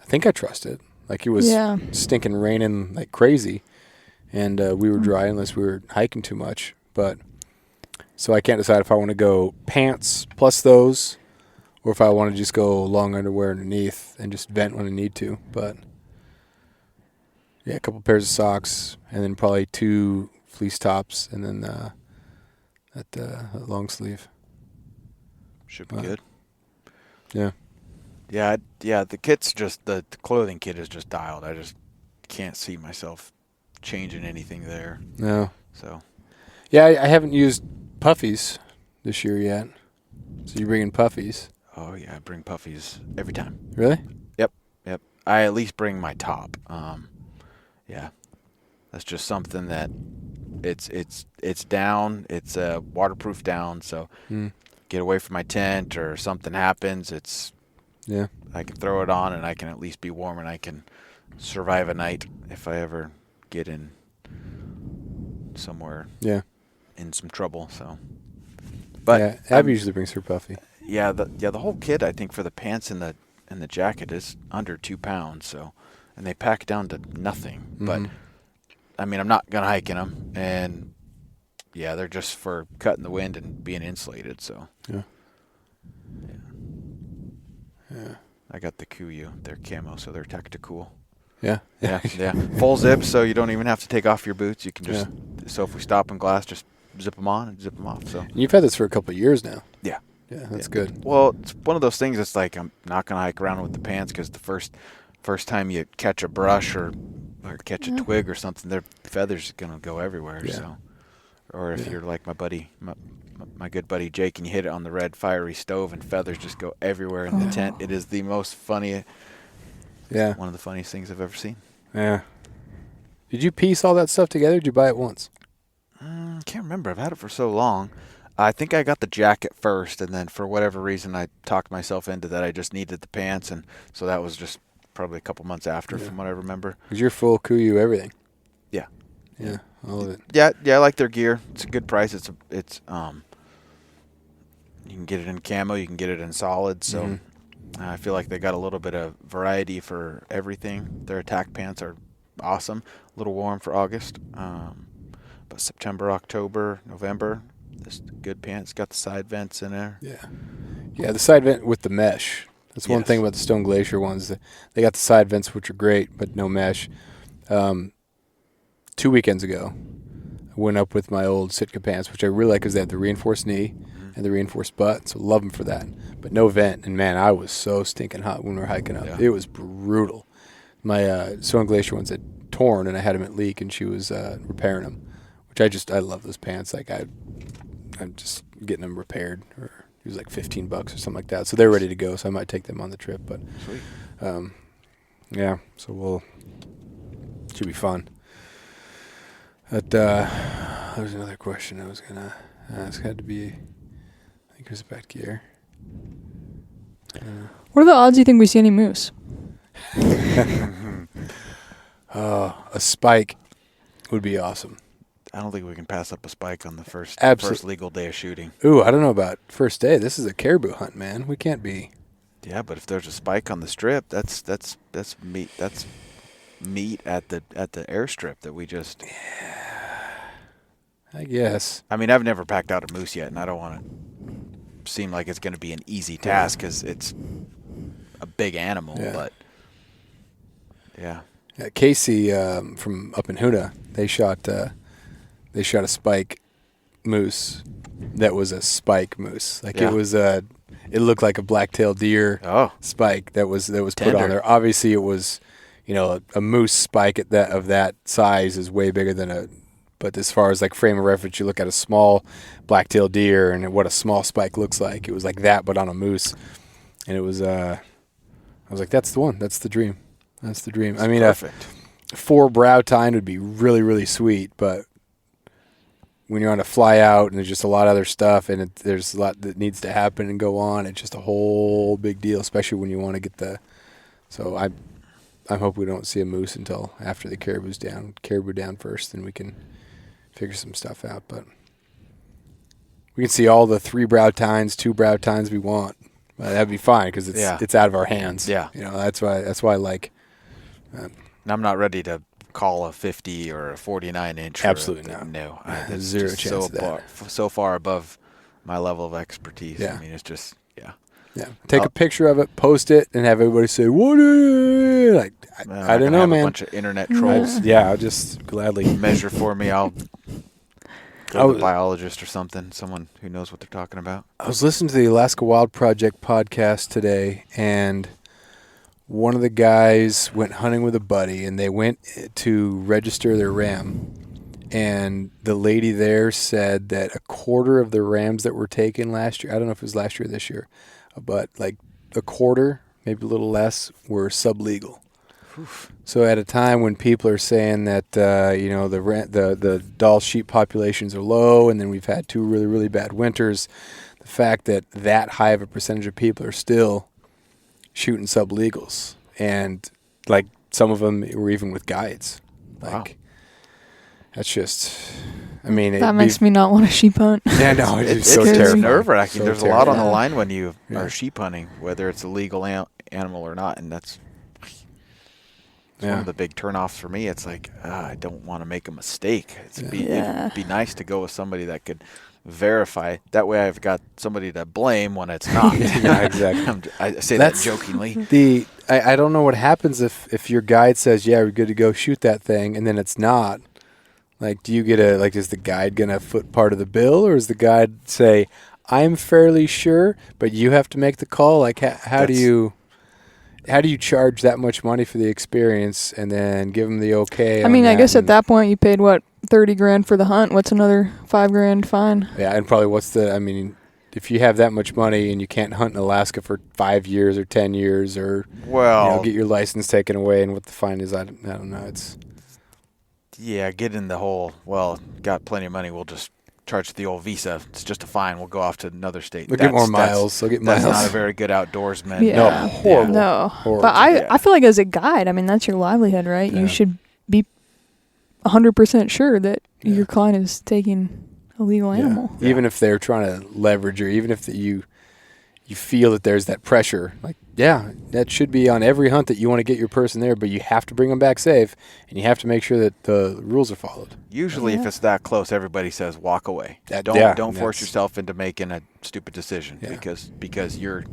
think I trust it. Like it was stinking raining like crazy, and we were dry unless we were hiking too much. But so I can't decide if I want to go pants plus those, or if I want to just go long underwear underneath and just vent when I need to. But yeah, a couple pairs of socks, and then probably 2 fleece tops, and then that long sleeve. Should be good. Yeah. Yeah. The kit's just the clothing kit is just dialed. I just can't see myself changing anything there. No. So. Yeah, I haven't used puffies this year yet. So you're bringing puffies? Oh yeah, I bring puffies every time. Really? Yep. I at least bring my top. Yeah, that's just something that it's down. It's a waterproof down. So get away from my tent or something happens, I can throw it on and I can at least be warm and I can survive a night if I ever get in somewhere in some trouble. So, but yeah, Abby usually brings her puffy. Yeah, the whole kit I think for the pants and the jacket is under 2 pounds. So, and they pack down to nothing. But I mean, I'm not gonna hike in them, and yeah, they're just for cutting the wind and being insulated. So Yeah. I got the Kuyu. They're camo, so they're tactical. Yeah. Yeah. Full zip, so you don't even have to take off your boots. You can just so if we stop in glass, just zip them on and zip them off. So And you've had this for a couple of years now. yeah. Yeah, that's good. Well, it's one of those things. It's like I'm not gonna hike around with the pants because the first time you catch a brush or catch a twig or something, their feathers are gonna go everywhere. Yeah. So, or if you're like my buddy, my good buddy Jake, and you hit it on the red fiery stove and feathers just go everywhere in the tent. It is the most funny. Yeah. One of the funniest things I've ever seen. Yeah. Did you piece all that stuff together? Or did you buy it once? I can't remember. I've had it for so long. I think I got the jacket first, and then for whatever reason, I talked myself into that. I just needed the pants, and so that was just probably a couple months after, from what I remember. Because you're full Kuiu everything. Yeah. Yeah, all of it. Yeah, I like their gear. It's a good price. It's you can get it in camo, you can get it in solid. So I feel like they got a little bit of variety for everything. Their attack pants are awesome. A little warm for August, but September, October, November, this good pants. Got the side vents in there. Yeah, the side vent with the mesh. That's one Yes. thing about the Stone Glacier ones. They got the side vents, which are great, but no mesh. 2 weekends ago, I went up with my old Sitka pants, which I really like because they have the reinforced knee and the reinforced butt, so love them for that. But no vent, and man, I was so stinking hot when we were hiking up. Yeah. It was brutal. My Stone Glacier ones had torn, and I had them at leak, and she was repairing them, which I love those pants. Like I'm just getting them repaired, or it was like $15 or something like that. So they're ready to go, so I might take them on the trip. But Sweet. yeah, so should be fun. But there's another question I was gonna ask. Had to be, I think it was back here. What are the odds you think we see any moose? A spike would be awesome. I don't think we can pass up a spike on the first legal day of shooting. Ooh, I don't know about first day. This is a caribou hunt, man. We can't be. Yeah, but if there's a spike on the strip, that's meat. That's meat at the airstrip that we just. I guess. I mean, I've never packed out a moose yet, and I don't want to seem like it's going to be an easy task because it's a big animal. Yeah. But yeah, Casey from up in Huna, they shot a spike moose that was a spike moose. Like Yeah. it was it looked like a black-tailed deer spike that was put Tender. on there. Obviously, it was, a moose spike of that size is way bigger than a. But as far as like frame of reference, you look at a small black-tailed deer and what a small spike looks like. It was like that, but on a moose, and it was. I was like, that's the one. That's the dream. That's the dream. I mean, perfect. 4 brow tine would be really, really sweet, but when you're on a fly out and there's just a lot of other stuff and there's a lot that needs to happen and go on, it's just a whole big deal, especially when you want to get the. So I hope we don't see a moose until after the caribou down first, then we can figure some stuff out. But we can see all the 3 brow tines, 2 brow tines we want. That'd be fine because it's out of our hands. Yeah. That's why I like. And I'm not ready to call a 50 or a 49 inch. Absolutely not. No, There's it's zero just chance of that. So far above my level of expertise. Yeah. I mean, it's just Yeah. Take a picture of it, post it, and have everybody say, "What is it?" Like I don't know, have man. A bunch of internet trolls I'll just gladly measure for me. I'll go to a biologist or something, someone who knows what they're talking about. I was listening to the Alaska Wild Project podcast today, and one of the guys went hunting with a buddy, and they went to register their ram. And the lady there said that a quarter of the rams that were taken last year, I don't know if it was last year or this year, but like a quarter, maybe a little less, were sublegal. Oof. So at a time when people are saying that the Dall sheep populations are low, and then we've had 2 really, really bad winters, the fact that high of a percentage of people are still shooting sublegals, and like some of them were even with guides. Like that's just, I mean, That makes me not want to sheep hunt. Yeah, no, it's so scary. terrifying. nerve-wracking. So There's a lot on the terrifying. line when you Yeah. are sheep hunting, whether it's a legal animal or not, and that's one of the big turnoffs for me. It's like I don't want to make a mistake. It'd be nice to go with somebody that could verify. That way, I've got somebody to blame when it's not. Yeah, exactly. I say That's- that jokingly. I don't know what happens if your guide says, yeah, we're good to go shoot that thing, and then it's not. Like, do you get is the guide going to foot part of the bill, or does the guide say, I'm fairly sure, but you have to make the call? Like, how do you charge that much money for the experience and then give them the okay? I mean, I guess at that point you paid what, $30,000 for the hunt. What's another $5,000 fine? Yeah, and probably if you have that much money and you can't hunt in Alaska for 5 years or 10 years, or Well, get your license taken away, and what the fine is, I don't know. It's Yeah, get in the whole, well, got plenty of money, we'll just charge the old visa. It's just a fine. We'll go off to another state. They'll get more miles. They'll get That's miles. not a very good outdoorsman. Yeah. No, Yeah. horrible. No, Horrible. but I Yeah. I feel like as a guide, I mean that's your livelihood, right? Yeah. You should be 100% sure that Yeah. your client is taking a legal Yeah. animal. Even if they're trying to leverage, or even if you feel that there's that pressure, like, yeah, that should be on every hunt that you want to get your person there, but you have to bring them back safe, and you have to make sure that the rules are followed. Usually, if Yeah. it's that close, everybody says walk away. That- Don't yeah, don't force that's- yourself into making a stupid decision Yeah. because you're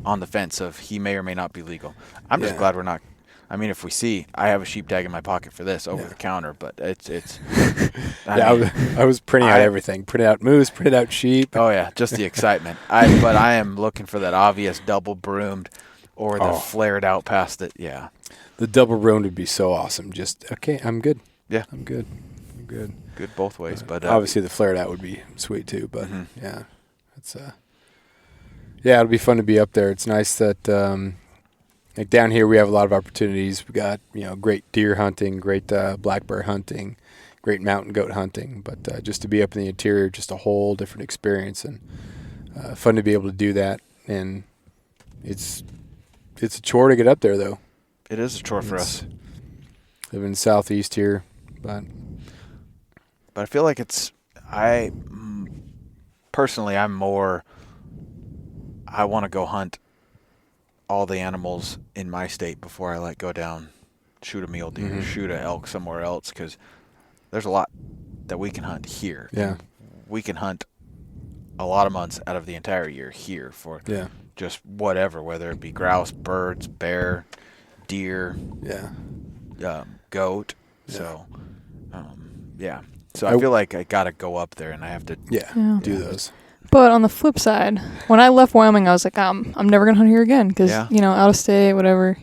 on the fence of he may or may not be legal. I'm just Yeah. glad we're not. I mean, if we see, I have a sheep tag in my pocket for this over Yeah. the counter, but it's. I was printing out everything. Printed out moose, printed out sheep. Oh yeah, just the excitement. But I am looking for that obvious double broomed or the Oh. flared out past it. Yeah. The double roan would be so awesome. Just, okay, I'm good. Yeah. I'm good. Good. Good both ways, but Obviously, the flared out would be sweet too. But Mhm. yeah, it's yeah, it'll be fun to be up there. It's nice that like down here we have a lot of opportunities. We got great deer hunting, great black bear hunting, great mountain goat hunting. But just to be up in the interior, just a whole different experience, and fun to be able to do that. And it's a chore to get up there though. it is a chore for us. Living in the southeast here, but But I feel like personally, I want to go hunt all the animals in my state before I go down, shoot a mule deer, Mhm. shoot a elk somewhere else, because there's a lot that we can hunt here. yeah, We can hunt a lot of months out of the entire year here for yeah, just whatever, whether it be grouse, birds, bear, deer, yeah. goat. Yeah. So, yeah. So I feel like I got to go up there and I have to. Yeah, Yeah. do those. But on the flip side, when I left Wyoming, I was like, I'm never gonna hunt here again because Yeah. out of state, whatever.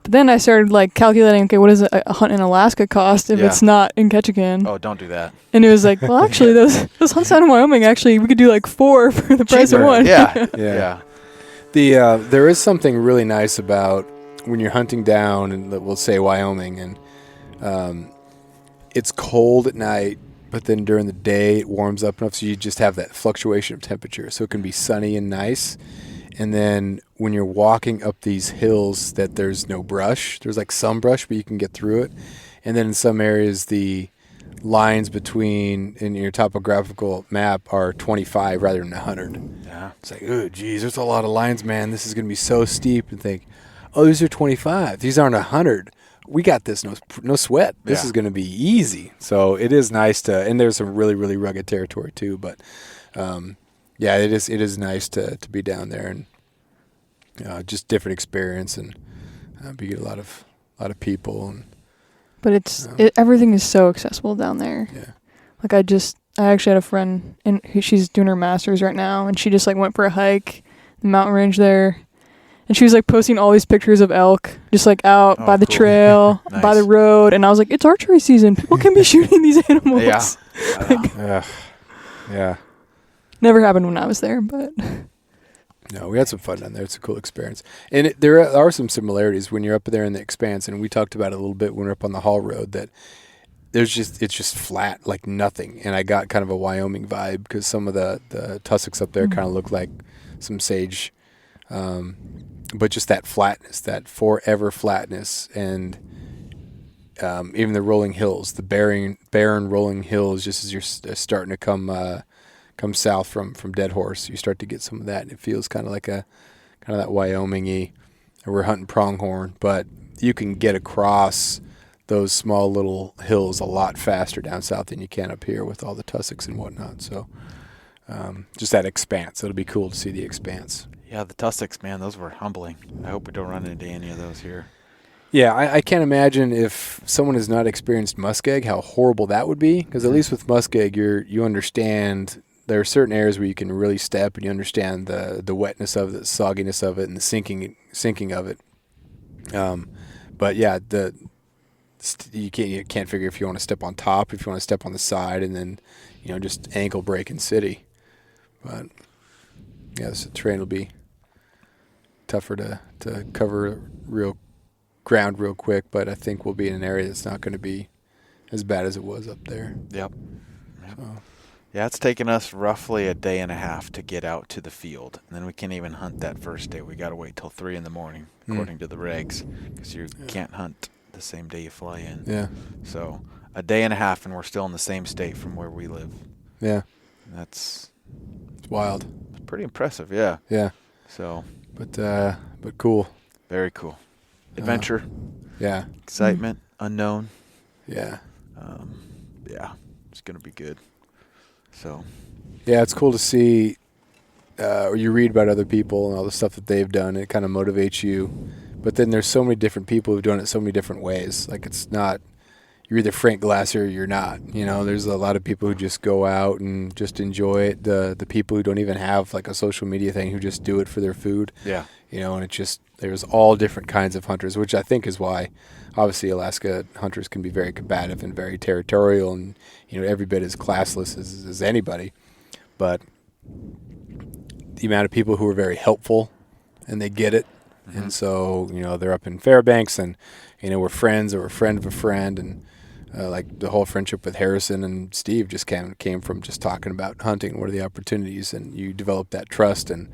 But then I started calculating, okay, what does a hunt in Alaska cost if Yeah. it's not in Ketchikan? Oh, don't do that. And it was like, well, actually, those hunts out in Wyoming, actually, we could do 4 for the price of Cheaper. one. Yeah. Yeah. There is something really nice about when you're hunting down, and we'll say Wyoming, and it's cold at night, but then during the day it warms up enough so you just have that fluctuation of temperature, so it can be sunny and nice. And then when you're walking up these hills that there's no brush, there's some brush, but you can get through it. And then in some areas the lines between in your topographical map are 25 rather than 100. Yeah. It's like, oh, geez, there's a lot of lines, man. This is going to be so steep. And think, oh, these are 25. These aren't 100. We got this. No sweat. This Yeah. is going to be easy. So it is nice to, and there's some really, really rugged territory too. But yeah, it is nice to be down there, and just different experience, and you get a lot of people, and But everything is so accessible down there. yeah, I actually had a friend, and she's doing her master's right now, and she just went for a hike, the mountain range there, and she was posting all these pictures of elk, just out Oh, by the cool. trail, Nice. by the road, and I was like, it's archery season. People can be shooting these animals. Yeah. yeah. Never happened when I was there, but No, we had some fun down there. It's a cool experience. And there are some similarities when you're up there in the expanse, and we talked about it a little bit when we were up on the Hall Road, that it's just flat, like nothing. And I got kind of a Wyoming vibe because some of the tussocks up there kind of look like some sage. But just that flatness, that forever flatness, and even the rolling hills, the barren rolling hills, just as you're starting to come south from Dead Horse, you start to get some of that, and it feels kind of that Wyoming-y. And we're hunting pronghorn, but you can get across those small little hills a lot faster down south than you can up here with all the tussocks and whatnot. So just that expanse. It'll be cool to see the expanse. Yeah, the tussocks, man, those were humbling. I hope we don't run into any of those here. Yeah, I can't imagine if someone has not experienced muskeg, how horrible that would be. Because at least with muskeg, you understand there are certain areas where you can really step, and you understand the wetness of it, the sogginess of it, and the sinking of it. But yeah, you can't figure if you want to step on top, if you want to step on the side, and then just ankle break in city. But yeah, the terrain will be tougher to cover real ground real quick, but I think we'll be in an area that's not going to be as bad as it was up there. Yep. So, Yeah, it's taken us roughly a day and a half to get out to the field, and then we can't even hunt that first day. We got to wait till 3 in the morning, according to the regs, because you can't hunt the same day you fly in. yeah, So a day and a half, and we're still in the same state from where we live. yeah, That's it's wild. pretty impressive. Yeah. Yeah, So but cool. very cool. Adventure, Yeah, excitement, unknown. yeah, Yeah, it's gonna be good. So yeah. It's cool to see, or you read about other people and all the stuff that they've done. It kind of motivates you. But then there's so many different people who've done it so many different ways. Like it's not. You're either Frank Glasser or you're not. You know, there's a lot of people who just go out and just enjoy it. The people who don't even have like a social media thing who just do it for their food. yeah, You know, and it just there's all different kinds of hunters, which I think is why obviously Alaska hunters can be very combative and very territorial and, you know, every bit as classless as anybody. But the amount of people who are very helpful and they get it. And so, you know, they're up in Fairbanks and, you know, we're friends or we're a friend of a friend. And like the whole friendship with Harrison and Steve just came from just talking about hunting. What are the opportunities? And you develop that trust and,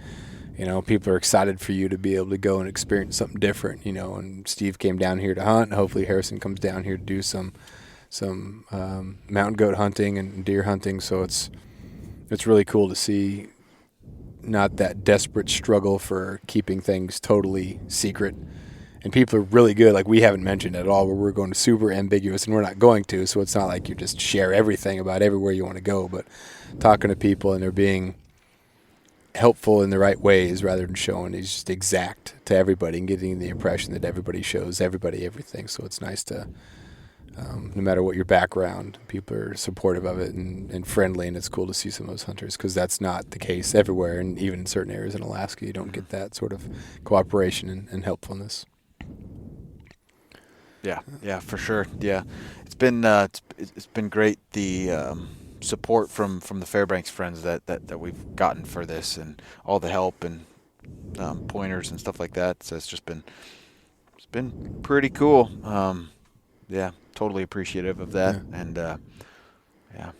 you know, people are excited for you to be able to go and experience something different, you know, and Steve came down here to hunt. And hopefully Harrison comes down here to do some mountain goat hunting and deer hunting. So it's really cool to see not that desperate struggle for keeping things totally secret. And people are really good. Like we haven't mentioned at all where we're going to super ambiguous and we're not going to. So it's not like you just share everything about everywhere you want to go, but talking to people and they're being helpful in the right ways rather than showing is just exact to everybody and getting the impression that everybody shows everybody everything. So it's nice to, no matter what your background, people are supportive of it and friendly, and it's cool to see some of those hunters because that's not the case everywhere, and even in certain areas in Alaska, you don't get that sort of cooperation and helpfulness. Yeah, for sure. Yeah, it's been great the support from the Fairbanks friends that we've gotten for this and all the help and pointers and stuff like that. So it's been pretty cool. Yeah, totally appreciative of that, and yeah,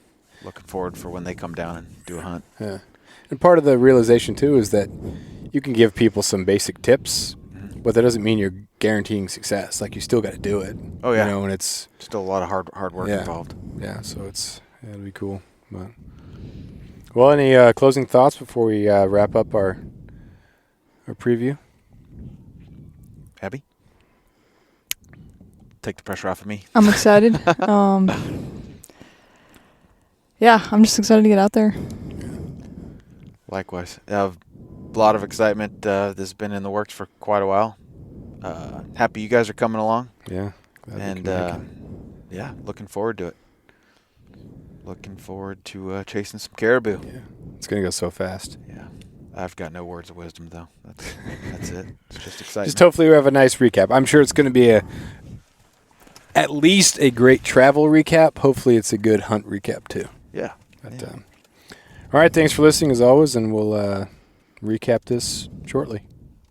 looking forward for when they come down and do a hunt. Yeah. And part of the realization too is that you can give people some basic tips, but that doesn't mean you're guaranteeing success. Like you still got to do it. Oh yeah, you know, and it's still a lot of hard work involved. Yeah, so it'll be cool. But well, any closing thoughts before we wrap up our preview? Abby, take the pressure off of me. I'm excited. Yeah, I'm just excited to get out there. Likewise, a lot of excitement. This has been in the works for quite a while. Happy you guys are coming along. Yeah. Glad we And can make it. yeah, looking forward to it. Looking forward to chasing some caribou. Yeah. It's gonna go so fast. Yeah, I've got no words of wisdom though. That's it. It's just exciting. Just hopefully we have a nice recap. I'm sure it's going to be at least a great travel recap. Hopefully it's a good hunt recap too. Yeah. But, Yeah. all right, thanks for listening as always, and we'll recap this shortly.